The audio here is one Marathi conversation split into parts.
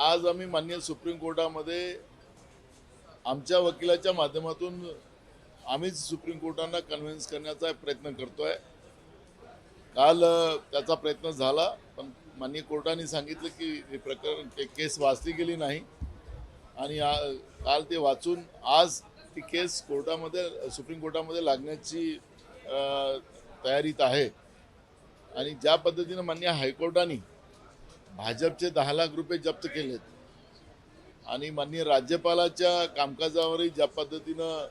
आज आम्ही माननीय सुप्रीम कोर्टामध्ये आमच्या वकिलाच्या माध्यमातून आम्हीच सुप्रीम कोर्टाला कन्व्हिन्स करण्याचा प्रयत्न करतोय। काल त्याचा प्रयत्न झाला, पण माननीय कोर्टाने सांगितलं की हे प्रकरण केस वाचली गेली नाही आणि काल ते वाचून आज ती केस कोर्टामध्ये सुप्रीम कोर्टामध्ये लागण्याची तयारीत आहे। आणि ज्या पद्धतीने माननीय हायकोर्टाने भाजपचे 10 लाख रुपये जप्त केलेत आणि माननीय राज्यपालाच्या कामकाजावरही ज्या पद्धतीनं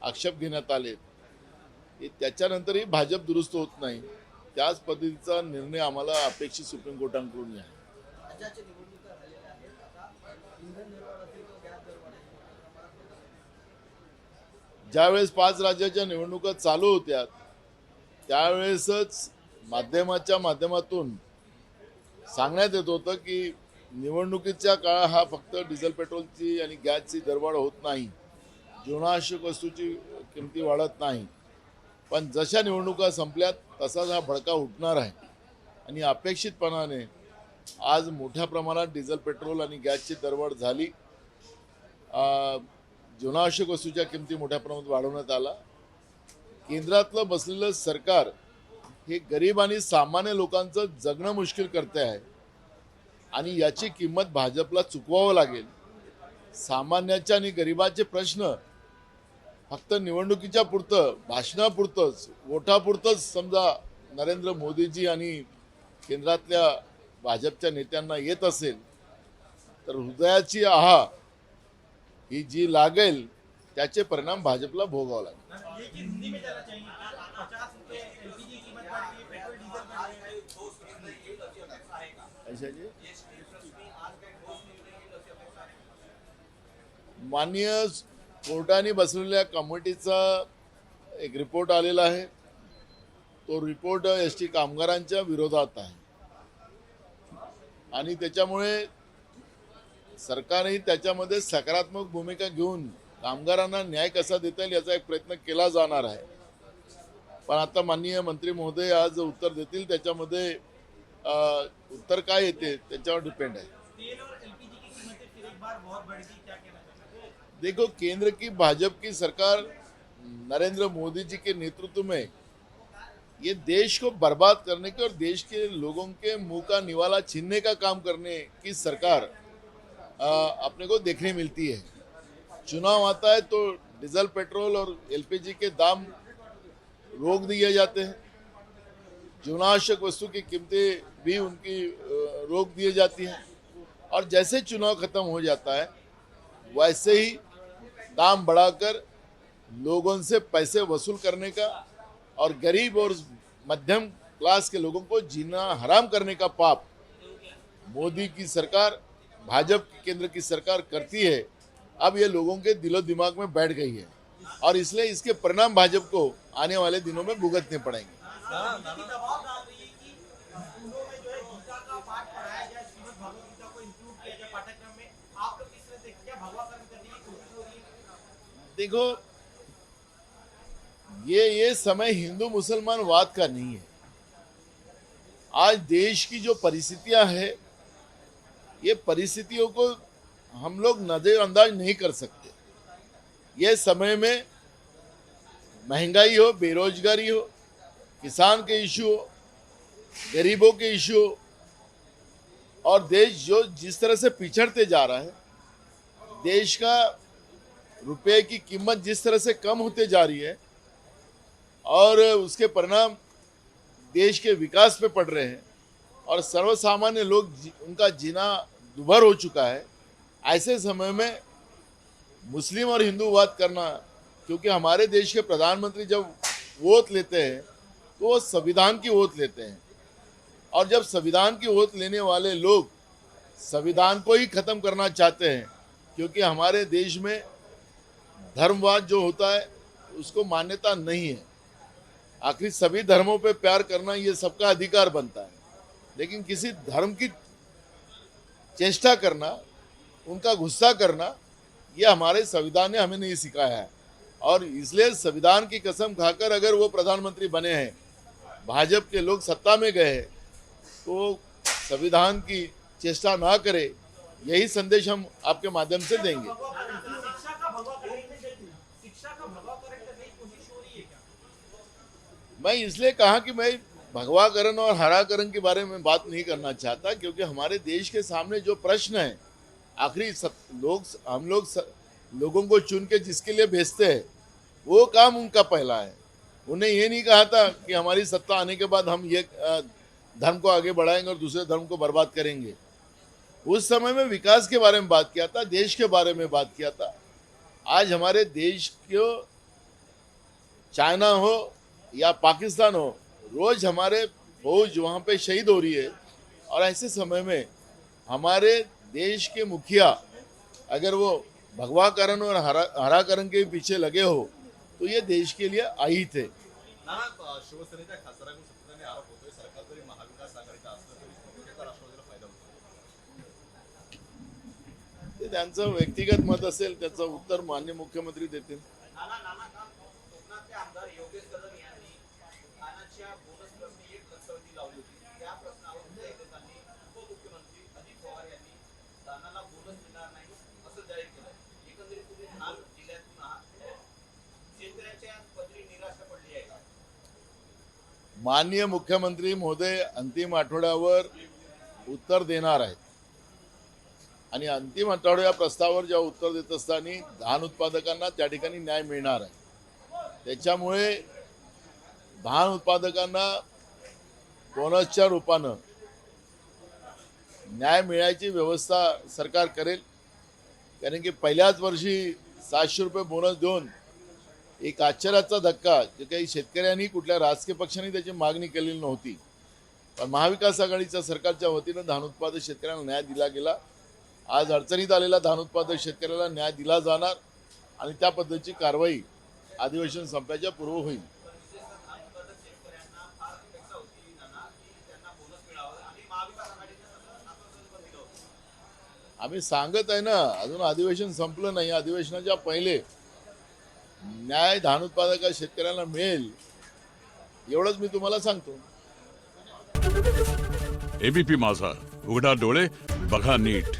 आक्षेप घेण्यात आले, त्याच्यानंतरही भाजप दुरुस्त होत नाही, त्याच पद्धतीचा निर्णय आम्हाला अपेक्षित सुप्रीम कोर्टाकडून आहे। ज्यावेळेस 5 राज्याच्या निवडणुका चालू होत्या त्यावेळेसच माध्यमाच्या माध्यमातून सांगण्यात येत होतं की निवडणुकीच्या काळ हा फक्त डिझेल पेट्रोलची आणि गॅसची दरवाढ होत नाही, जीवनावश्यक वस्तूची किमती वाढत नाही, पण जशा निवडणुका संपल्यात तसाच हा भडका उठणार आहे। आणि अपेक्षितपणाने आज मोठ्या प्रमाणात डिझेल पेट्रोल आणि गॅसची दरवाढ झाली, जीवनावश्यक वस्तूच्या किमती मोठ्या प्रमाणात वाढवण्यात आला। केंद्रातलं बसलेलं सरकार हे गरीब आणि सामान्य लोकांचं जगणं मुश्किल करते आहे आणि याची किंमत भाजपला चुकवावं लागेल। सामान्याचे आणि गरिबाचे प्रश्न फक्त निवडणुकीच्या पुरतं, भाषणापुरतंच, वोटापुरतंच समजा नरेंद्र मोदीजी आणि केंद्रातल्या भाजपच्या नेत्यांना येत असेल तर हृदयाची आहा ही जी लागेल त्याचे परिणाम भाजपला भोगावं लागेल। माननीय कोर्टाने बसलेल्या कमिटीचा एक रिपोर्ट आलेला आहे, तो रिपोर्ट एसटी कामगारांच्या विरोधात आहे आणि त्याच्यामुळे सरकारने त्याच्यामध्ये सकारात्मक भूमिका घेऊन कामगारांना न्याय कसा देता येईल याचा एक प्रयत्न केला जाणार आहे। पण आता माननीय मंत्री महोदय आज उत्तर देतील, त्याच्यामध्ये उत्तर काय येते त्याच्यावर डिपेंड है। देखो, केंद्र की भाजपा की सरकार नरेंद्र मोदी जी के नेतृत्व में ये देश को बर्बाद करने के और देश के लोगों के मुंह का निवाला छीनने का काम करने की सरकार अपने को देखने मिलती है। चुनाव आता है तो डीजल पेट्रोल और एलपीजी के दाम रोक दिए जाते हैं, जीवनावश्यक वस्तु की कीमतें भी उनकी रोक दी जाती हैं और जैसे चुनाव खत्म हो जाता है वैसे ही दाम बढ़ाकर लोगों से पैसे वसूल करने का और गरीब और मध्यम क्लास के लोगों को जीना हराम करने का पाप मोदी की सरकार, भाजपा केंद्र की सरकार करती है। अब ये लोगों के दिलो दिमाग में बैठ गई है और इसलिए इसके परिणाम भाजपा को आने वाले दिनों में भुगतने पड़ेंगे। देखो, ये समय हिंदू मुसलमान वाद का नहीं है। आज देश की जो परिस्थितियां है, ये परिस्थितियों को हम लोग नजरअंदाज नहीं कर सकते। ये समय में महंगाई हो, बेरोजगारी हो, किसान के इशू हो, गरीबों के इशू हो और देश जो जिस तरह से पिछड़ते जा रहा है, देश का रुपए की कीमत जिस तरह से कम होते जा रही है और उसके परिणाम देश के विकास पे पड़ रहे हैं और सर्वसामान्य लोग उनका जीना दुभर हो चुका है। ऐसे समय में मुस्लिम और हिंदूवाद करना, क्योंकि हमारे देश के प्रधानमंत्री जब वोट लेते हैं तो वो संविधान की वोट लेते हैं और जब संविधान की वोट लेने वाले लोग संविधान को ही खत्म करना चाहते हैं, क्योंकि हमारे देश में धर्मवाद जो होता है उसको मान्यता नहीं है। आखिर सभी धर्मों पे प्यार करना ये सबका अधिकार बनता है, लेकिन किसी धर्म की चेष्टा करना, उनका गुस्सा करना, ये हमारे संविधान ने हमें नहीं सिखाया है। और इसलिए संविधान की कसम खाकर अगर वो प्रधानमंत्री बने हैं, भाजपा के लोग सत्ता में गए हैं, तो संविधान की चेष्टा ना करे, यही संदेश हम आपके माध्यम से देंगे। शिक्षा का भगवा करने की कोशिश हो रही है क्या? मैं इसलिए कहा कि मैं भगवाकरण और हराकरण के बारे में बात नहीं करना चाहता, क्योंकि हमारे देश के सामने जो प्रश्न है, आखिरी लोगों को चुन के जिसके लिए भेजते हैं, वो काम उनका पहला है। उन्हें ये नहीं कहा था कि हमारी सत्ता आने के बाद हम ये धर्म को आगे बढ़ाएंगे और दूसरे धर्म को बर्बाद करेंगे। उस समय में विकास के बारे में बात किया था, देश के बारे में बात किया था। आज हमारे देश को चाइना हो या पाकिस्तान हो, रोज हमारे फौज वहाँ पे शहीद हो रही है, और ऐसे समय में हमारे देश के मुखिया अगर वो भगवाकरण और हराकरण के पीछे लगे हो, तो ये देश के लिए अहित है। शिवसेनेच्या खासदारांकडून सातत्याने आरोप होतोय, सरकार जरी महाविकास आघाडीचा असलं तरी त्याचा राष्ट्रवादीला फायदा होतो। ते त्यांचं व्यक्तिगत मत असेल, त्याचं उत्तर माननीय मुख्यमंत्री देतील। कोकणातले आमदार योगेश कदम यांनी नानाच्या बोनस प्रश्नी एक लक्षवेधी लावली होती। त्या प्रश्नावर उत्तर देताना उपमुख्यमंत्री अजित पवार यांनी नानाला बोनस मिळणार नाही असं जाहीर केलं। एकंदरीत तुम्ही नाल जिल्ह्यातून आहात, शेतकऱ्यांच्या पदरी निराशा पडली आहे का? माननीय मुख्यमंत्री महोदय अंतिम आठवड्यावर उत्तर देणार आहेत, आणि अंतिम आठवड्या या प्रस्तावावर जेव्हा उत्तर देत असताना धान उत्पादकांना त्या ठिकाणी न्याय मिळणार आहे। त्याच्यामुळे धान उत्पादकांना बोनसच्या रूपानं न्याय मिळायची व्यवस्था सरकार करेल, कारण की पहिल्याच वर्षी 700 रुपये बोनस देऊन एक आश्चर्याचा धक्का, जे काही शेतकऱ्यांनी कुठल्या राजकीय पक्षांनी त्याची मागणी केलेली नव्हती, पण महाविकास आघाडीच्या सरकारच्या वतीनं धान उत्पादक शेतकऱ्यांना न्याय दिला गेला। आज अडचणीत आलेला धान उत्पादक शेतकऱ्याला न्याय दिला जाणार, आणि त्या पद्धतीची कारवाई अधिवेशन संपल्याच्या पूर्व होईल। आम्ही सांगत आहे ना, अजून अधिवेशन संपलं नाही, अधिवेशनाच्या पहिले न्याय धान उत्पादक शेतकऱ्यांना मिळेल एवढंच मी तुम्हाला सांगतो। एबीपी माझा, उघडा डोळे बघा नीट।